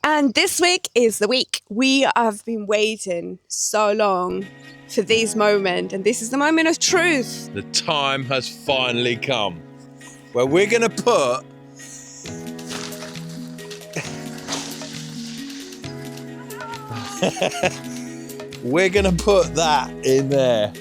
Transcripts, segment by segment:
And this week is the week. We have been waiting so long for this moment, and this is the moment of truth. The time has finally come where we're going to put that in there.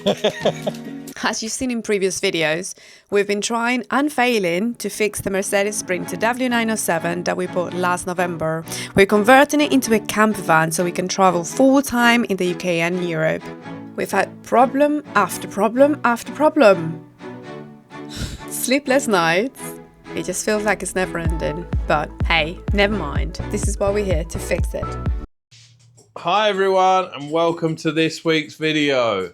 As you've seen in previous videos, we've been trying and failing to fix the Mercedes Sprinter W907 that we bought last November. We're converting it into a campervan so we can travel full-time in the UK and Europe. We've had problem after problem after problem. Sleepless nights. It just feels like it's never ending. But hey, never mind. This is why we're here, to fix it. Hi everyone, and welcome to this week's video.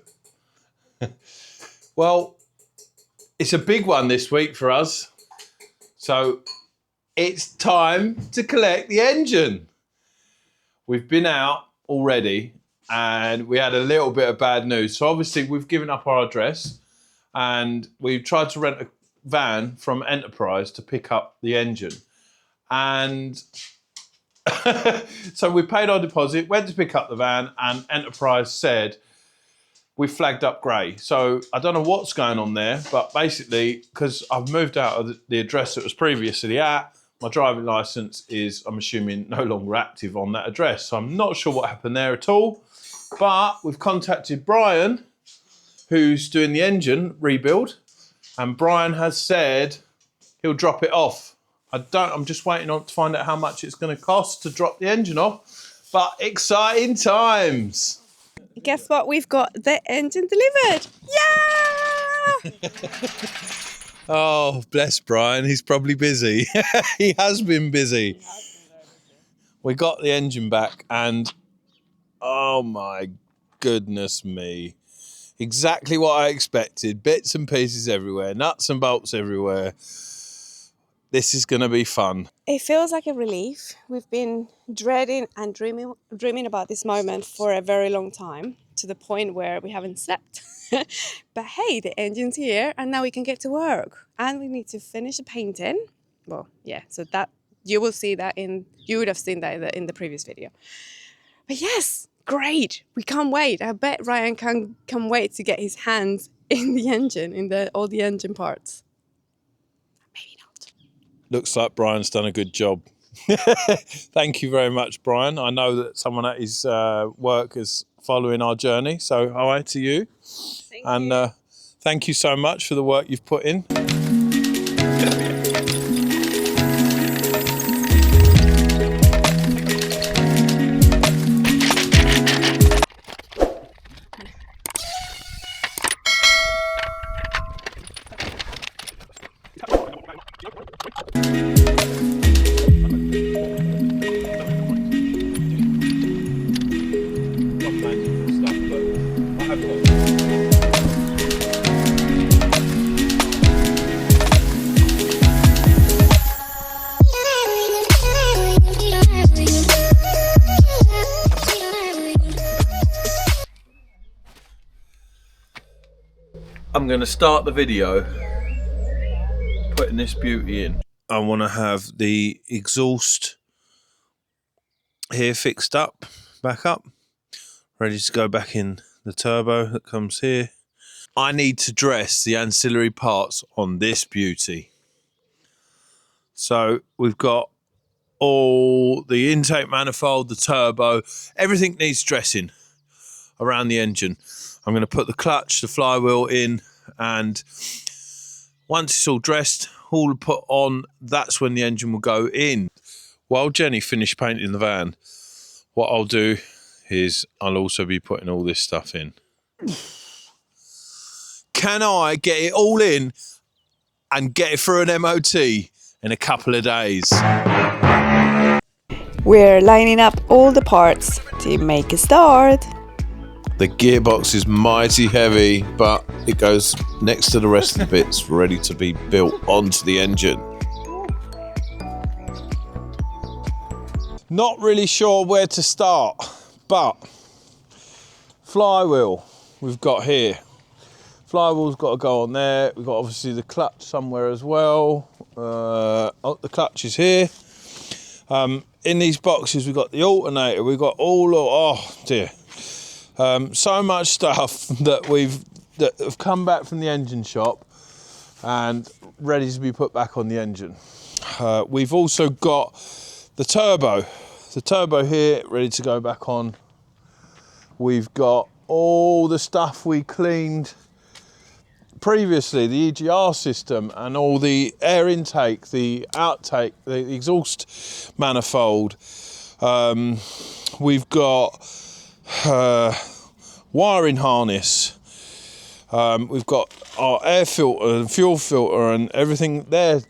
Well, it's a big one this week for us. So it's time to collect the engine. We've been out already and we had a little bit of bad news. So obviously we've given up our address and we've tried to rent a van from Enterprise to pick up the engine. And so we paid our deposit, went to pick up the van, and Enterprise said, we flagged up grey. So I don't know what's going on there, but basically, because I've moved out of the address that was previously at, my driving licence is, I'm assuming, no longer active on that address. So I'm not sure what happened there at all. But we've contacted Brian, who's doing the engine rebuild, and Brian has said he'll drop it off. I'm just waiting on to find out how much it's going to cost to drop the engine off. But exciting times. Guess what? We've got the engine delivered. Yeah! Oh, bless Brian. He's probably busy. He has been busy. We got the engine back and oh my goodness me. Exactly what I expected. Bits and pieces everywhere. Nuts and bolts everywhere. This is going to be fun. It feels like a relief. We've been dreading and dreaming about this moment for a very long time, to the point where we haven't slept. But hey, the engine's here and now we can get to work. And we need to finish the painting. Well, yeah, so that you will see that you would have seen that in the previous video. But yes, great. We can't wait. I bet Ryan can't wait to get his hands in the engine, in all the engine parts. Looks like Brian's done a good job. Thank you very much, Brian. I know that someone at his work is following our journey, so hi to you. Thank you. Thank you so much for the work you've put in. I'm going to start the video putting this beauty in. I want to have the exhaust here fixed up, back up, ready to go back in the turbo that comes here. I need to dress the ancillary parts on this beauty. So we've got all the intake manifold, the turbo, everything needs dressing around the engine. I'm going to put the clutch, the flywheel in, and once it's all dressed, all put on, that's when the engine will go in. While Jenny finished painting the van, what I'll do is I'll also be putting all this stuff in. Can I get it all in and get it through an MOT in a couple of days? We're lining up all the parts to make a start. The gearbox is mighty heavy, but it goes next to the rest of the bits, ready to be built onto the engine. Not really sure where to start, but flywheel we've got here. Flywheel's got to go on there. We've got obviously the clutch somewhere as well. Oh, the clutch is here. in these boxes, we've got the alternator, we've got oh dear, so much stuff that have come back from the engine shop and ready to be put back on the engine. We've also got the turbo here ready to go back on. We've got all the stuff we cleaned previously, the EGR system and all the air intake, the outtake, the exhaust manifold. We've got wiring harness. We've got our air filter and fuel filter and everything there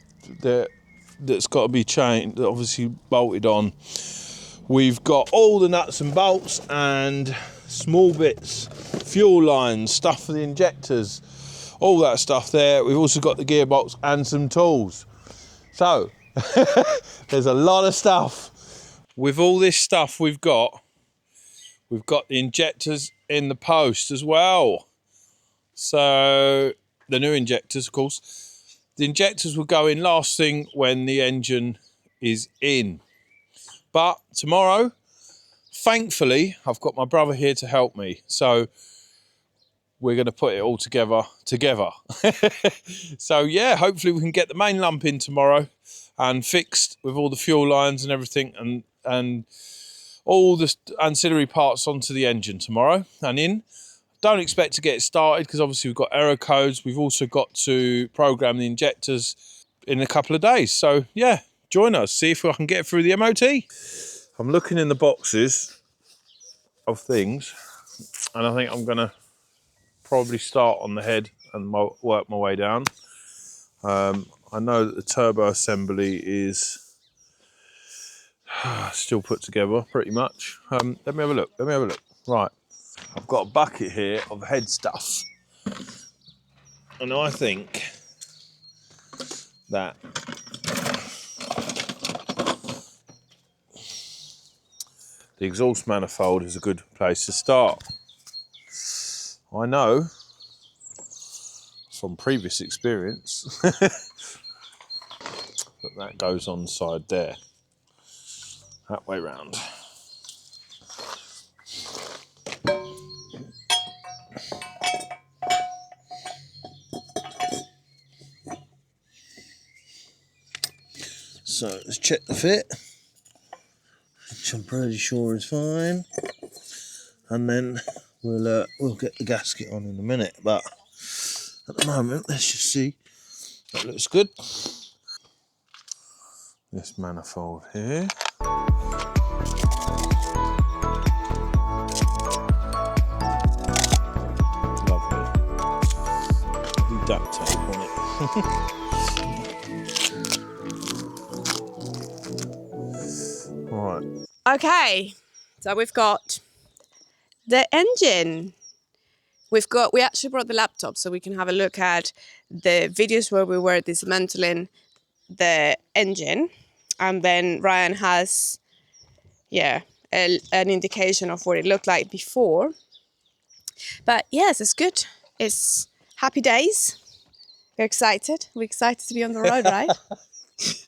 that's got to be changed, obviously bolted on. We've got all the nuts and bolts and small bits, fuel lines, stuff for the injectors, all that stuff there. We've also got the gearbox and some tools. So there's a lot of stuff. With all this stuff we've got the injectors in the post as well. So the new injectors, of course. The injectors will go in last thing when the engine is in. But tomorrow, thankfully, I've got my brother here to help me. So we're going to put it all together. So yeah, hopefully we can get the main lump in tomorrow and fixed with all the fuel lines and everything and all the ancillary parts onto the engine tomorrow and in. Don't expect to get it started because obviously we've got error codes. We've also got to program the injectors in a couple of days. So yeah, join us, see if I can get through the MOT. I'm looking in the boxes of things and I think I'm going to probably start on the head and work my way down. I know that the turbo assembly is still put together pretty much. Let me have a look. Right, I've got a bucket here of head stuff, and I think that the exhaust manifold is a good place to start. I know from previous experience that goes on the side there, that way round. So let's check the fit, which I'm pretty sure is fine, and then we'll get the gasket on in a minute. But at the moment, let's just see. That looks good. This manifold here. Lovely. Duct tape on it. Right. Okay, so we've got the engine. We actually brought the laptop so we can have a look at the videos where we were dismantling the engine, and then Ryan has an indication of what it looked like before. But yes, it's good. It's happy days. We're excited to be on the road, right?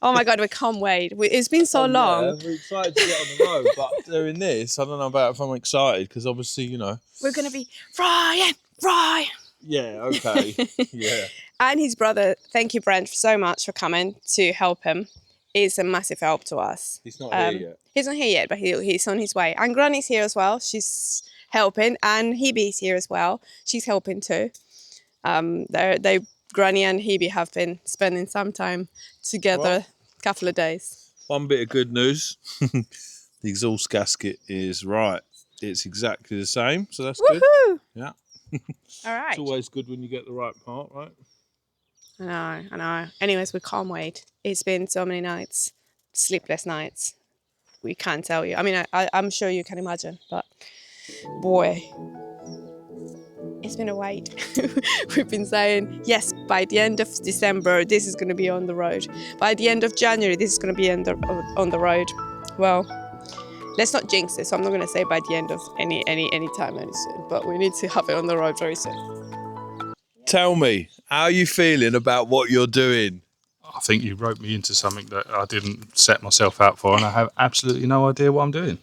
Oh my God, we can't wait. It's been so long. Yeah, we're excited to get on the road, but doing this, I don't know about if I'm excited because obviously, you know. We're going to be Ryan. Yeah, okay, yeah. And his brother, thank you, Brent, so much for coming to help him. It's a massive help to us. He's not here yet. He's not here yet, but he's on his way. And Granny's here as well. She's helping. And Hebe's here as well. She's helping too. Granny and Hebe have been spending some time together, a couple of days. One bit of good news. The exhaust gasket is right. It's exactly the same, so that's Woohoo! Good. Yeah. All right. It's always good when you get the right part, right? I know. Anyways, we can't wait. It's been so many nights, sleepless nights. We can't tell you. I mean, I'm sure you can imagine, but boy, it's been a wait. We've been saying, yes, by the end of December, this is going to be on the road. By the end of January, this is going to be on the road. Well, let's not jinx it. So I'm not going to say by the end of any time any soon, but we need to have it on the road very soon. Tell me, how are you feeling about what you're doing? I think you roped me into something that I didn't set myself out for, and I have absolutely no idea what I'm doing.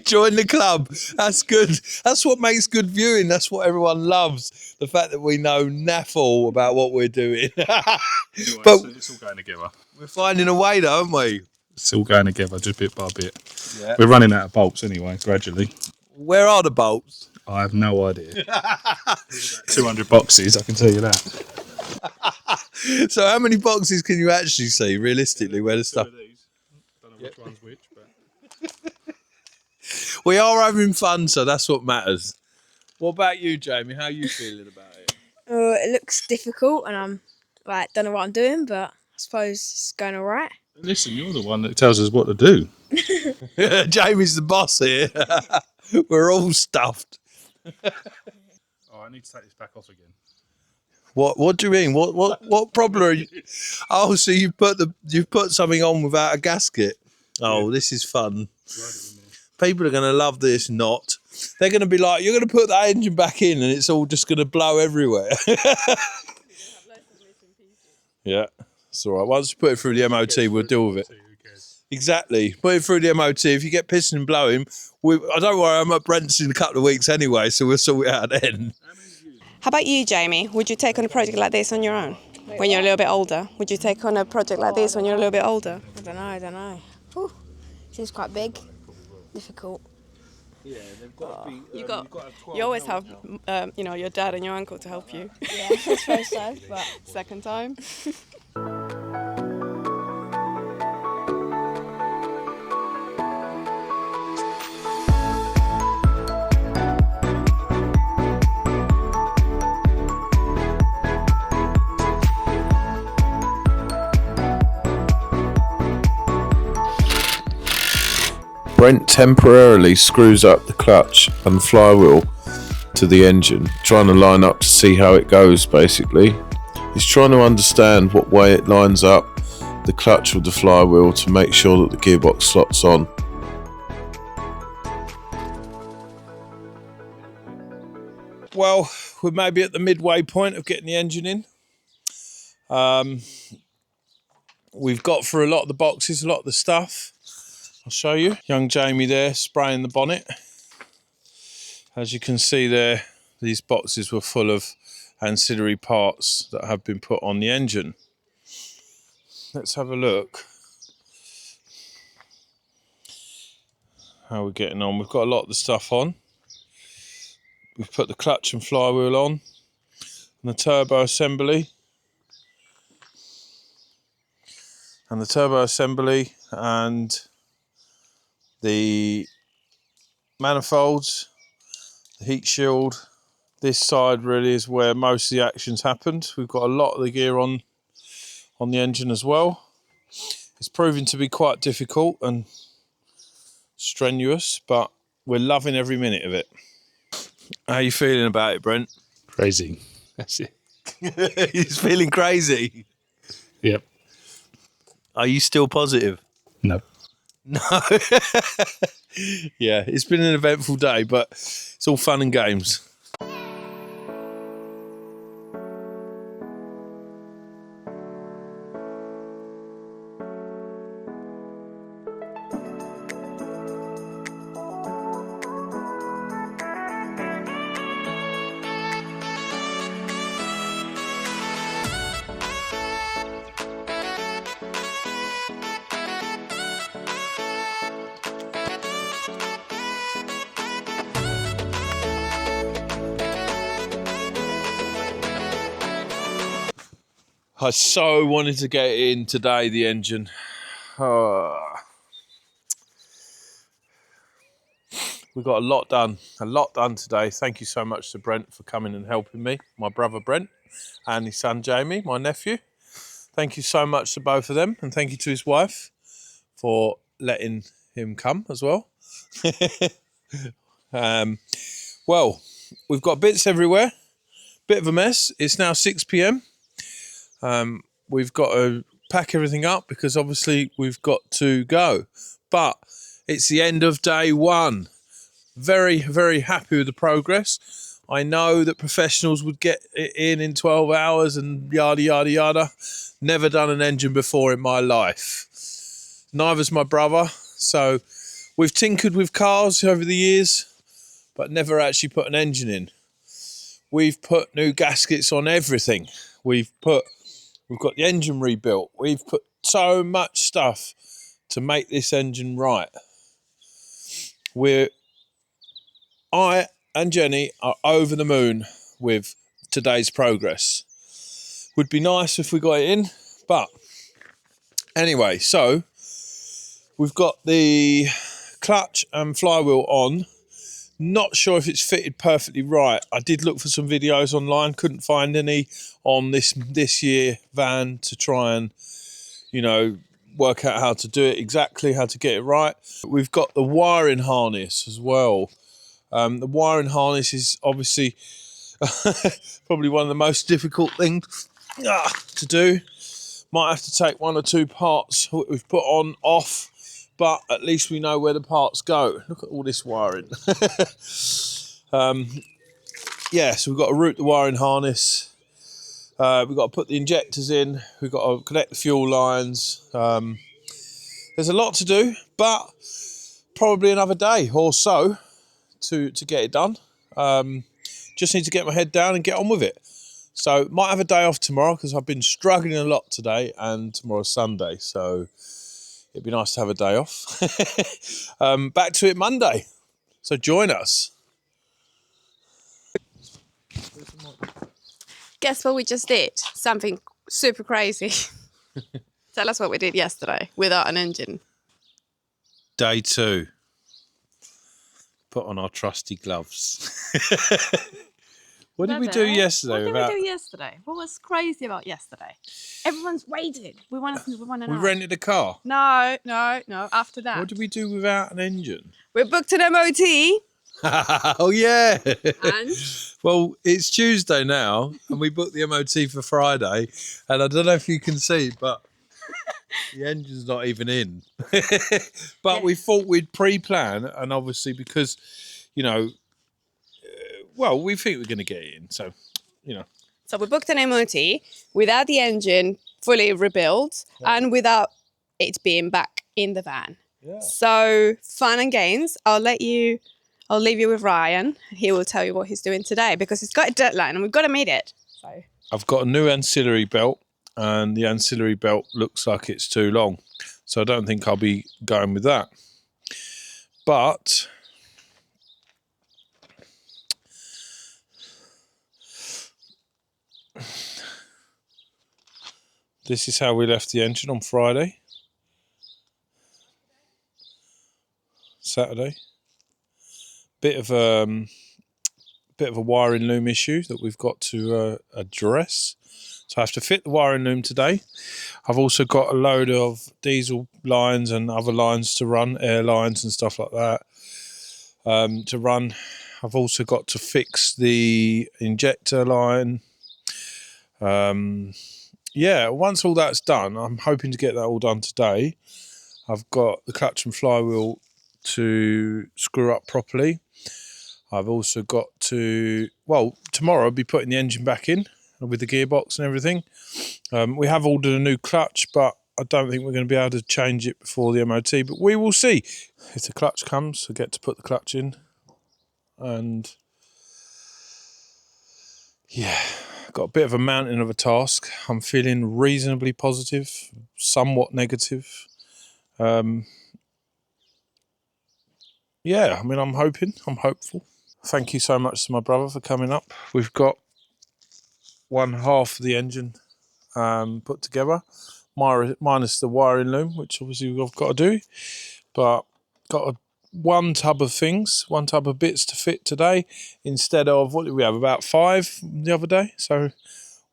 Join the club. That's good. That's what makes good viewing. That's what everyone loves. The fact that we know naff all about what we're doing. Anyway, But it's all going together. we're finding a way, though, aren't we? It's all going together, just bit by bit. Yeah. We're running out of bolts anyway, gradually. Where are the bolts? I have no idea. 200 boxes, I can tell you that. So how many boxes can you actually see, realistically, where the stuff... Don't know which one's which, but... We are having fun, so that's what matters. What about you, Jamie? How are you feeling about it? It looks difficult, and I'm don't know what I'm doing, but I suppose it's going all right. Listen, you're the one that tells us what to do. Jamie's the boss here. We're all stuffed. Oh, I need to take this back off again. What do you mean? What problem are you? Oh, so you've put something on without a gasket. Oh, yeah. This is fun. People are going to love this knot. They're going to be like, you're going to put that engine back in and it's all just going to blow everywhere. Yeah, it's all right. Once you put it through the MOT, we'll deal with it. Exactly. Put it through the MOT. If you get pissing and blowing, I don't worry, I'm at Brent's in a couple of weeks anyway, so we'll sort it out then. How about you, Jamie? Would you take on a project like this on your own when you're a little bit older? Would you take on a project like this when you're a little bit older? I don't know. Whew. Seems quite big. Difficult. Yeah, they've got to be. You always have, your dad and your uncle to help you. Yeah, I suppose so. But Second time. Brent temporarily screws up the clutch and flywheel to the engine, trying to line up to see how it goes, basically. He's trying to understand what way it lines up, the clutch with the flywheel, to make sure that the gearbox slots on. Well, we're maybe at the midway point of getting the engine in. We've got through a lot of the boxes, a lot of the stuff. I'll show you. Young Jamie there spraying the bonnet. As you can see there, these boxes were full of ancillary parts that have been put on the engine. Let's have a look how we're getting on. We've got a lot of the stuff on. We've put the clutch and flywheel on, and the turbo assembly. And the manifolds, the heat shield. This side really is where most of the action's happened. We've got a lot of the gear on the engine as well. It's proving to be quite difficult and strenuous, but we're loving every minute of it. How are you feeling about it, Brent? Crazy. That's it. He's feeling crazy. Yep. Are you still positive? No. No. Yeah, it's been an eventful day, but it's all fun and games. I so wanted to get in today, the engine. We got a lot done today. Thank you so much to Brent for coming and helping me. My brother Brent and his son Jamie, my nephew. Thank you so much to both of them, and thank you to his wife for letting him come as well. Well, we've got bits everywhere. Bit of a mess. It's now 6 p.m. We've got to pack everything up because obviously we've got to go. But it's the end of day one. Very, very happy with the progress. I know that professionals would get it in 12 hours and yada, yada, yada. Never done an engine before in my life. Neither's my brother. So we've tinkered with cars over the years, but never actually put an engine in. We've put new gaskets on everything. We've got the engine rebuilt. We've put so much stuff to make this engine right. I and Jenny are over the moon with today's progress. Would be nice if we got it in, but anyway, so we've got the clutch and flywheel on. Not sure if it's fitted perfectly right. I did look for some videos online, couldn't find any on this year van to try and, work out how to do it exactly, how to get it right. We've got the wiring harness as well. The wiring harness is obviously probably one of the most difficult things to do. Might have to take one or two parts we've put on off, but at least we know where the parts go. Look at all this wiring. So we've got to route the wiring harness. We've got to put the injectors in. We've got to connect the fuel lines. There's a lot to do, but probably another day or so to get it done. Just need to get my head down and get on with it. So might have a day off tomorrow because I've been struggling a lot today, and tomorrow's Sunday, so it'd be nice to have a day off. Back to it Monday, so join us. Guess what we just did? Something super crazy. Tell us what we did yesterday without an engine. Day 2. Put on our trusty gloves. What did we do yesterday? What did we do yesterday? What was crazy about yesterday? Everyone's waited. We want to know. We rented a car. No. After that. What did we do without an engine? We booked an MOT. Oh, yeah. And? Well, it's Tuesday now, and we booked the MOT for Friday, and I don't know if you can see, but the engine's not even in. But we thought we'd pre-plan, and obviously because, we think we're going to get it in, so, So we booked an MOT without the engine fully rebuilt and without it being back in the van. Yeah. So fun and games. I'll leave you with Ryan. He will tell you what he's doing today because he's got a deadline and we've got to meet it. So I've got a new ancillary belt, and the ancillary belt looks like it's too long. So I don't think I'll be going with that. But this is how we left the engine on Friday. Saturday. Bit of a wiring loom issue that we've got to address. So I have to fit the wiring loom today. I've also got a load of diesel lines and other lines to run, air lines and stuff like that to run. I've also got to fix the injector line. Once all that's done, I'm hoping to get that all done today. I've got the clutch and flywheel to screw up properly. I've also got to, tomorrow I'll be putting the engine back in with the gearbox and everything. We have ordered a new clutch, but I don't think we're going to be able to change it before the MOT, but we will see. If the clutch comes, I get to put the clutch in. And got a bit of a mountain of a task. I'm feeling reasonably positive, somewhat negative. I'm hopeful. Thank you so much to my brother for coming up. We've got one half of the engine put together, minus the wiring loom, which obviously we've got to do. But got one tub of bits to fit today instead of, what did we have, about 5 the other day. So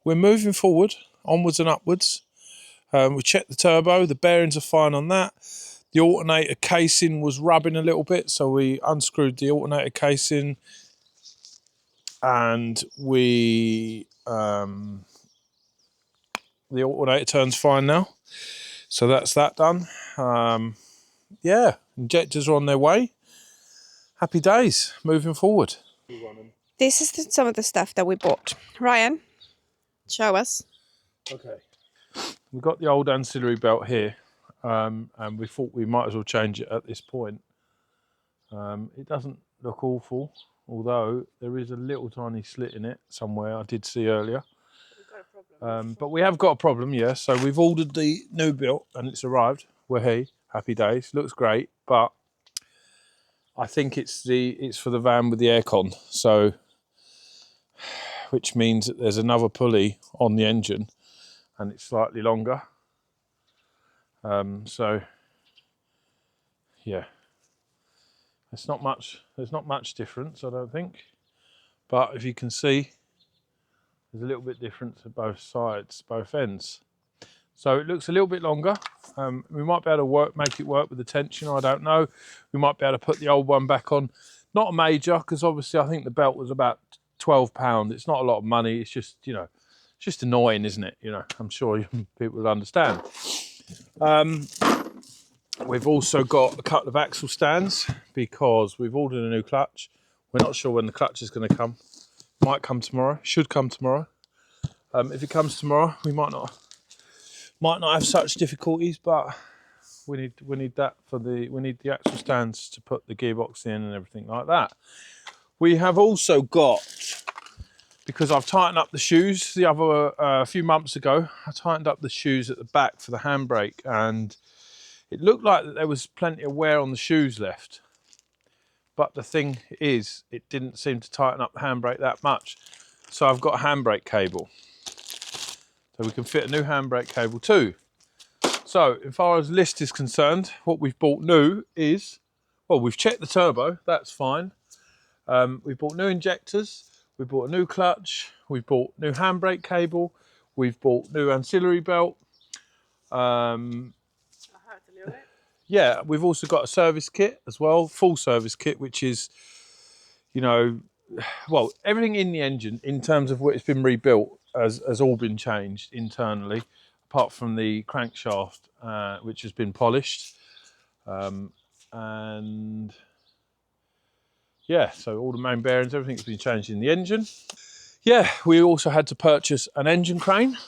we're moving forward, onwards and upwards. We checked the turbo, the bearings are fine on that. The alternator casing was rubbing a little bit, so we unscrewed the alternator casing, and the alternator turns fine now. So that's that done. Injectors are on their way. Happy days, moving forward. This is some of the stuff that we bought. Ryan, show us. Okay. We've got the old ancillary belt here, and we thought we might as well change it at this point. It doesn't look awful, although there is a little tiny slit in it somewhere I did see earlier. But we have got a problem, yes. So we've ordered the new belt and it's arrived. We're here, happy days. Looks great, but I think it's for the van with the aircon. So, which means that there's another pulley on the engine, and it's slightly longer. So, yeah, there's not much difference, I don't think. But if you can see, there's a little bit different to both sides, both ends. So it looks a little bit longer. We might be able to make it work with the tension, I don't know. We might be able to put the old one back on. Not a major, because obviously I think the belt was about £12. It's not a lot of money. It's just, it's just annoying, isn't it? I'm sure people will understand. We've also got a couple of axle stands because we've ordered a new clutch. We're not sure when the clutch is going to come. Might come tomorrow, should come tomorrow. If it comes tomorrow, we might not have such difficulties, but we need that we need the axle stands to put the gearbox in and everything like that. We have also got, because I've tightened up the shoes a few months ago, I tightened up the shoes at the back for the handbrake, and it looked like that there was plenty of wear on the shoes left. But the thing is, it didn't seem to tighten up the handbrake that much. So I've got a handbrake cable. So we can fit a new handbrake cable too. So as far as list is concerned, what we've bought new is, well, we've checked the turbo, that's fine. We've bought new injectors, we've bought a new clutch, we've bought new handbrake cable, we've bought new ancillary belt. Yeah, we've also got a service kit as well, full service kit, which is, well, everything in the engine in terms of what it's been rebuilt has all been changed internally, apart from the crankshaft, which has been polished. And yeah, so all the main bearings, everything's been changed in the engine. Yeah, we also had to purchase an engine crane.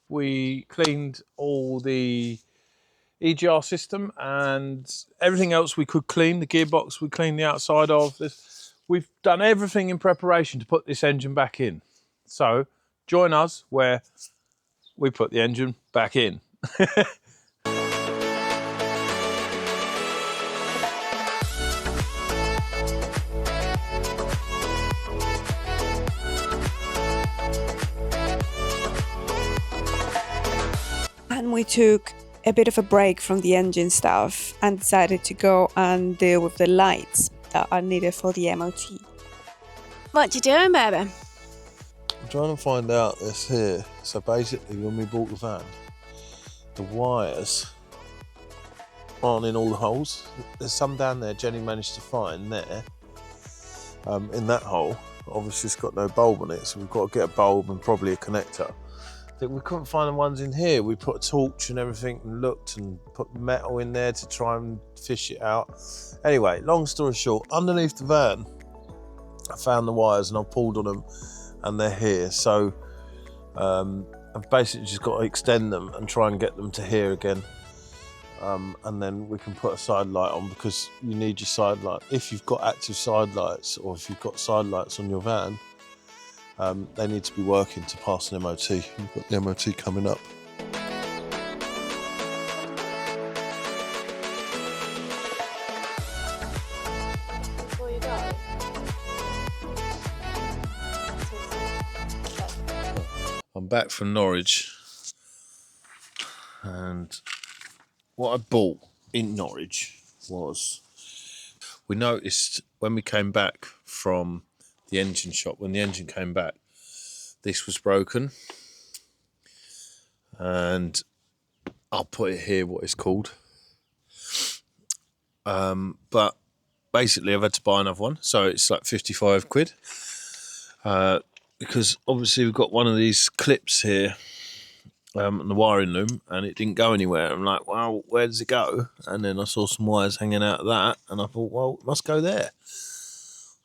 We cleaned all the EGR system and everything else we could clean. The gearbox we cleaned the outside of this. We've done everything in preparation to put this engine back in. So join us where we put the engine back in. And we took a bit of a break from the engine stuff and decided to go and deal with the lights that are needed for the MOT. What you doing, baby? I'm trying to find out this here. So basically, when we bought the van, the wires aren't in all the holes. There's some down there Jenny managed to find there, in that hole. Obviously, it's got no bulb on it, so we've got to get a bulb and probably a connector. We couldn't find the ones in here. We put a torch and everything and looked and put metal in there to try and fish it out. Anyway, long story short, underneath the van, I found the wires and I pulled on them and they're here. So I've basically just got to extend them and try and get them to here again. And then we can put a side light on, because you need your side light. If you've got active side lights, or if you've got side lights on your van, they need to be working to pass an MOT. You've got the MOT coming up. Before you go. I'm back from Norwich, and what I bought in Norwich was, we noticed when we came back from the engine shop, when the engine came back, this was broken, and I'll put it here what it's called, but basically I've had to buy another one, so it's like 55 quid, because obviously we've got one of these clips here in the wiring loom, and it didn't go anywhere. I'm like, well, where does it go? And then I saw some wires hanging out of that, and I thought, well, it must go there.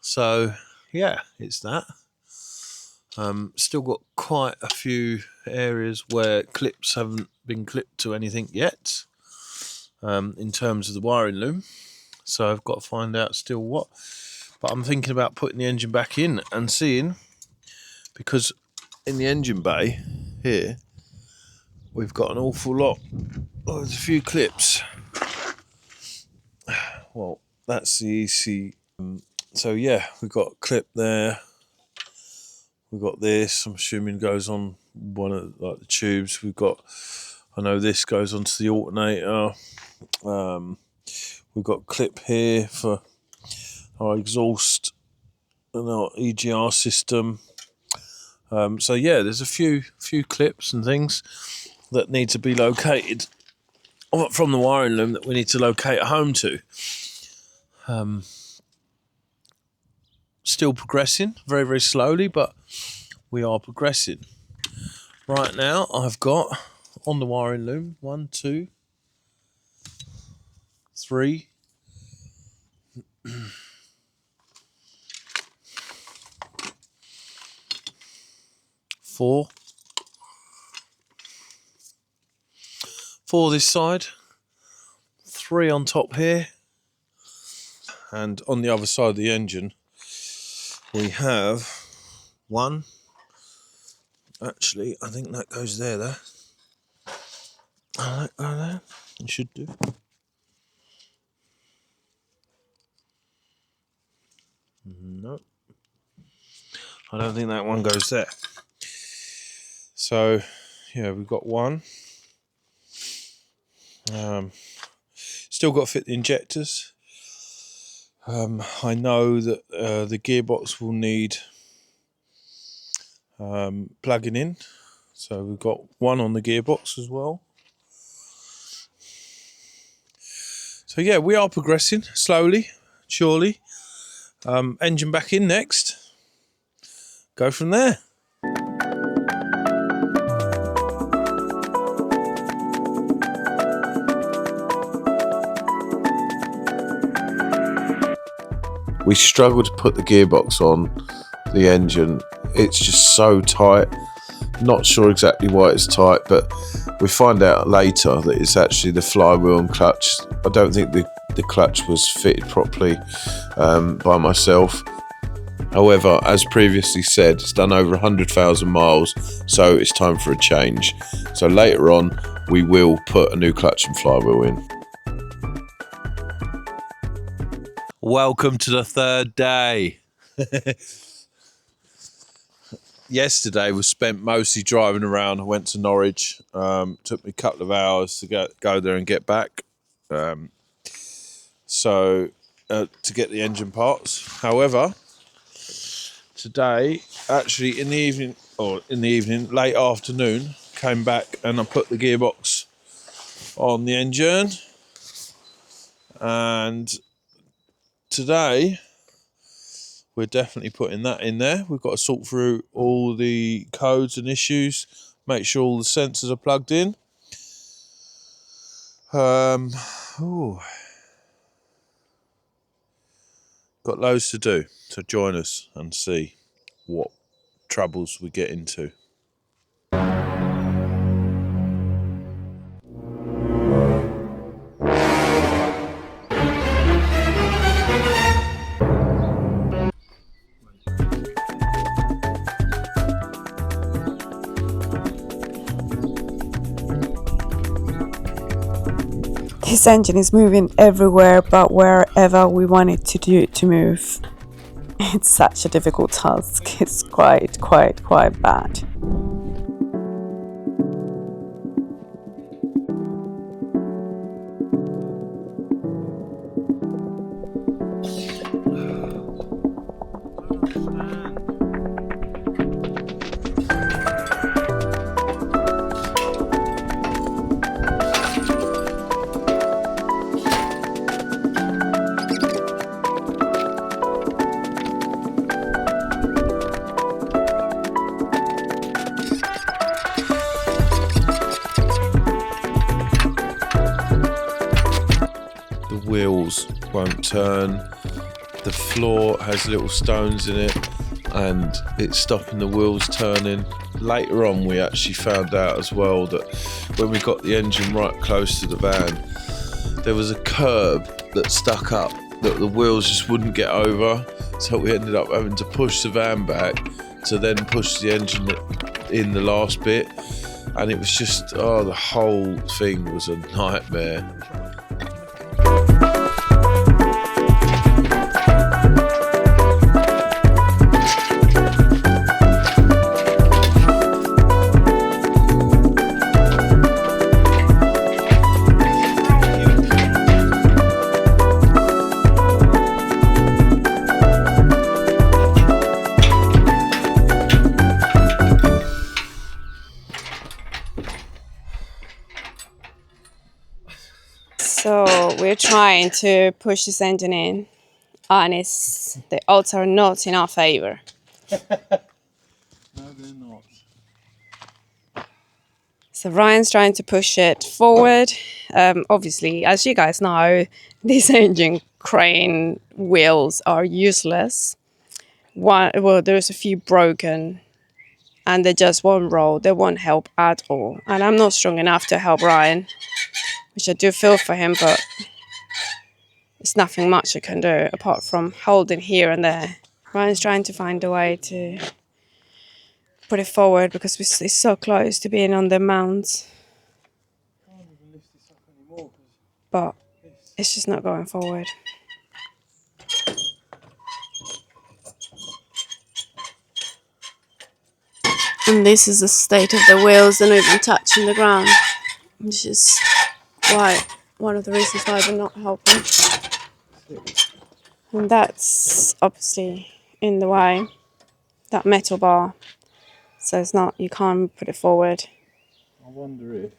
So yeah, it's that. Still got quite a few areas where clips haven't been clipped to anything yet, in terms of the wiring loom. So I've got to find out still what. But I'm thinking about putting the engine back in and seeing, because in the engine bay here, we've got an awful lot. Oh, there's a few clips. Well, that's the EC. So yeah, we've got a clip there. We've got this, I'm assuming goes on one of like the tubes. We've got, I know this goes onto the alternator. We've got a clip here for our exhaust and our EGR system. So yeah, there's a few clips and things that need to be located from the wiring loom that we need to locate a home to. Still progressing very, very slowly, but we are progressing. Right now, I've got on the wiring loom 1, 2, 3, 4. 4 this side, 3 on top here, and on the other side of the engine we have 1. Actually, I think that goes there though. That go there. It should do. No, I don't think that one goes there. So yeah, we've got 1. Still got to fit the injectors. I know that the gearbox will need plugging in, so we've got 1 on the gearbox as well. So yeah, we are progressing slowly, surely. Engine back in next. Go from there. We struggle to put the gearbox on the engine. It's just so tight. Not sure exactly why it's tight, but we find out later that it's actually the flywheel and clutch. I don't think the clutch was fitted properly by myself. However, as previously said, it's done over 100,000 miles, so it's time for a change. So later on, we will put a new clutch and flywheel in. Welcome to the 3rd day. Yesterday was spent mostly driving around. I went to Norwich. Took me a couple of hours to go there and get back. To get the engine parts. However, today, actually in the evening, late afternoon, came back and I put the gearbox on the engine. And today, we're definitely putting that in there. We've got to sort through all the codes and issues, make sure all the sensors are plugged in. Got loads to do, so join us and see what troubles we get into. This engine is moving everywhere but wherever we want it to move. It's such a difficult task. It's quite bad. Wheels won't turn, The floor has little stones in it and it's stopping the wheels turning. Later on we actually found out as well that when we got the engine right close to the van, there was a curb that stuck up that the wheels just wouldn't get over, so we ended up having to push the van back to then push the engine in the last bit, and it was just, the whole thing was a nightmare. So we're trying to push this engine in, and the odds are not in our favor. No, they're not. So Ryan's trying to push it forward. Obviously, as you guys know, these engine crane wheels are useless. There's a few broken, and they just won't roll. They won't help at all. And I'm not strong enough to help Ryan, which I do feel for him, but there's nothing much I can do apart from holding here and there. Ryan's trying to find a way to put it forward because it's so close to being on the mounts. But it's just not going forward. And this is the state of the wheels. They're not even touching the ground, which is one of the reasons why they're not helping. And that's obviously in the way, that metal bar. So it's not, you can't put it forward. I wonder if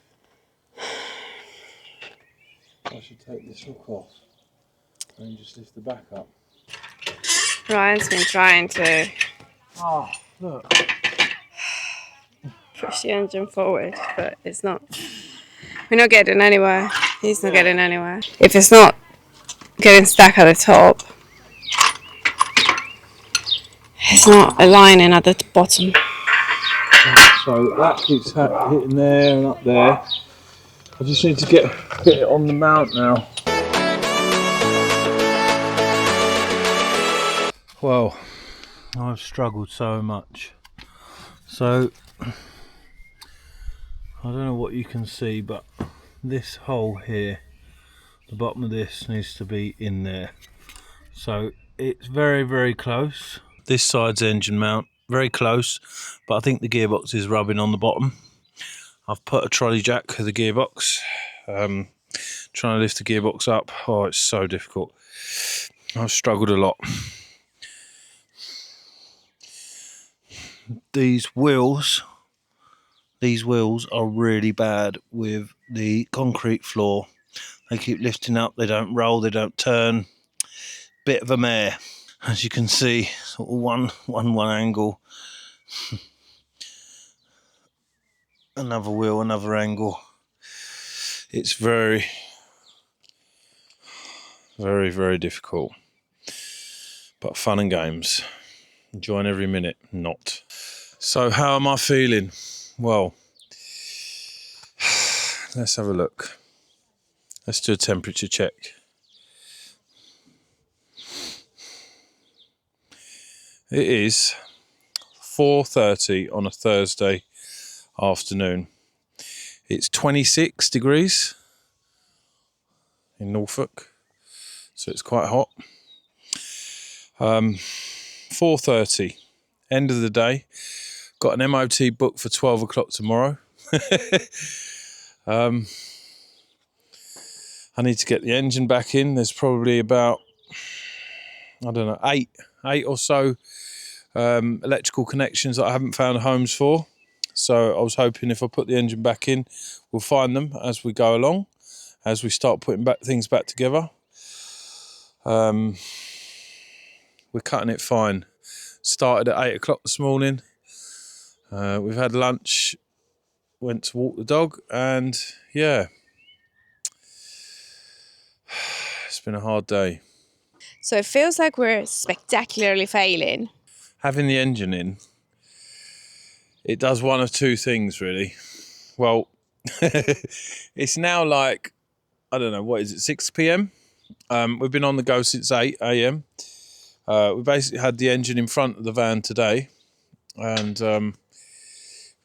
I should take this hook off and just lift the back up. Ryan's been trying to Look. push the engine forward, but it's not. We're not getting anywhere. He's not getting anywhere. If it's not getting stuck at the top, it's not aligning at the bottom. So that keeps hitting there and up there. I just need to get it on the mount now. Well, I've struggled so much. So, I don't know what you can see, but this hole here, the bottom of this needs to be in there. So it's very, very close. This side's engine mount, very close, but I think the gearbox is rubbing on the bottom. I've put a trolley jack for the gearbox. Trying to lift the gearbox up, it's so difficult. I've struggled a lot. These wheels are really bad with the concrete floor. They keep lifting up, they don't roll, they don't turn. Bit of a mare. As you can see, sort of one angle. Another wheel, another angle. It's very, very, very difficult. But fun and games. Enjoying every minute, not. So how am I feeling? Well, let's have a look. Let's do a temperature check. It is 4:30 on a Thursday afternoon. It's 26 degrees in Norfolk, so it's quite hot. 4:30, end of the day. Got an MOT booked for 12 o'clock tomorrow. I need to get the engine back in. There's probably about, I don't know, eight or so electrical connections that I haven't found homes for. So I was hoping if I put the engine back in, we'll find them as we go along, as we start putting things back together. We're cutting it fine. Started at 8 o'clock this morning. We've had lunch, went to walk the dog, and yeah, it's been a hard day. So it feels like we're spectacularly failing. Having the engine in, it does one of two things, really. Well, it's now like, I don't know, what is it, 6 p.m? We've been on the go since 8 a.m. We basically had the engine in front of the van today, and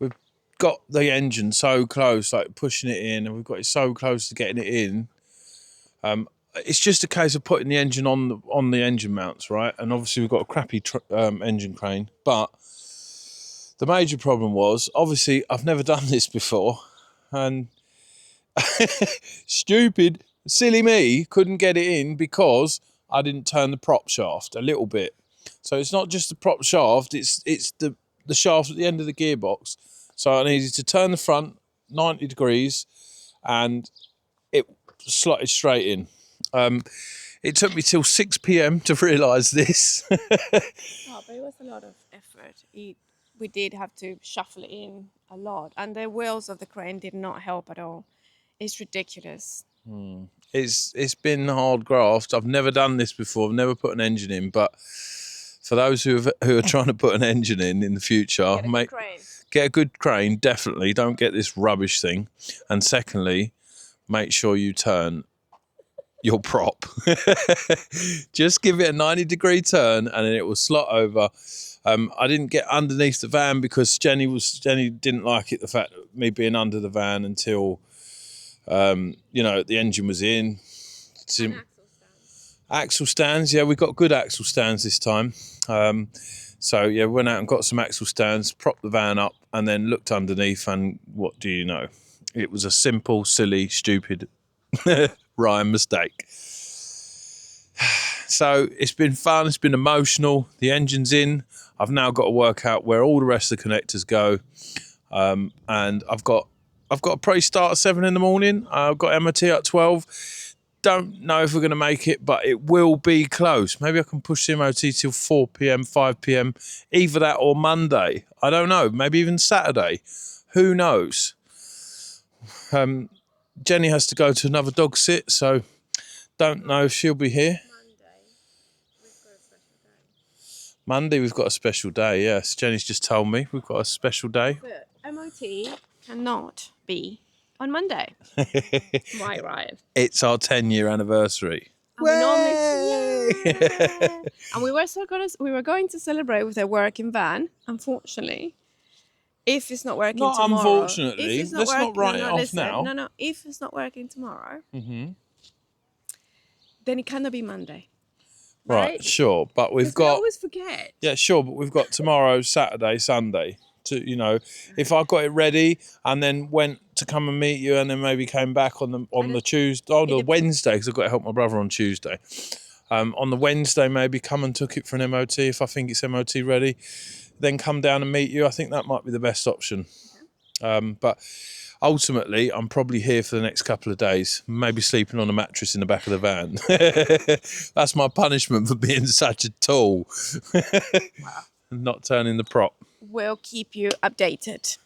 we've got the engine so close, like pushing it in, and we've got it so close to getting it in. It's just a case of putting the engine on the engine mounts, right? And obviously we've got a crappy engine crane, but the major problem was, obviously I've never done this before, and stupid, silly me couldn't get it in because I didn't turn the prop shaft a little bit. So it's not just the prop shaft, it's the shaft at the end of the gearbox. So I needed to turn the front 90 degrees and it slotted straight in. It took me till 6 p.m. to realise this. Oh, but it was a lot of effort. We did have to shuffle it in a lot, and the wheels of the crane did not help at all. It's ridiculous. It's been hard graft. I've never done this before. I've never put an engine in, but for those who are trying to put an engine in the future, get a good crane. Definitely don't get this rubbish thing. And secondly, make sure you turn your prop. Just give it a 90-degree turn, and then it will slot over. I didn't get underneath the van because Jenny didn't like it, the fact of me being under the van until the engine was in. Axle stands, yeah, we got good axle stands this time. So yeah, went out and got some axle stands, propped the van up, and then looked underneath, and what do you know? It was a simple, silly, stupid Ryan mistake. So it's been fun, it's been emotional. The engine's in. I've now got to work out where all the rest of the connectors go. And I've got a pre-start at 7 in the morning. I've got MOT at 12. Don't know if we're going to make it, but it will be close. Maybe I can push the MOT till 4 p.m, 5 p.m, either that or Monday. I don't know. Maybe even Saturday. Who knows? Jenny has to go to another dog sit, so don't know if she'll be here. Monday we've got a special day, yes. Jenny's just told me we've got a special day. But MOT cannot be on Monday. Right, Ryan. It's our 10-year anniversary. And we normally, and we were going to celebrate with a working van. Unfortunately, if it's not working tomorrow. Not unfortunately. Let's not write it off now. No. If it's not working tomorrow, Mm-hmm. then it cannot be Monday. Right, sure, but we've I got. always forget. Yeah, sure, but we've got tomorrow, Saturday, Sunday. If I got it ready and then went to come and meet you, and then maybe came back on the Tuesday, on the Wednesday, because I've got to help my brother on Tuesday. On the Wednesday, maybe come and took it for an MOT if I think it's MOT ready. Then come down and meet you. I think that might be the best option. Okay. But ultimately, I'm probably here for the next couple of days, maybe sleeping on a mattress in the back of the van. That's my punishment for being such a tool. Wow. And not turning the prop. We'll keep you updated.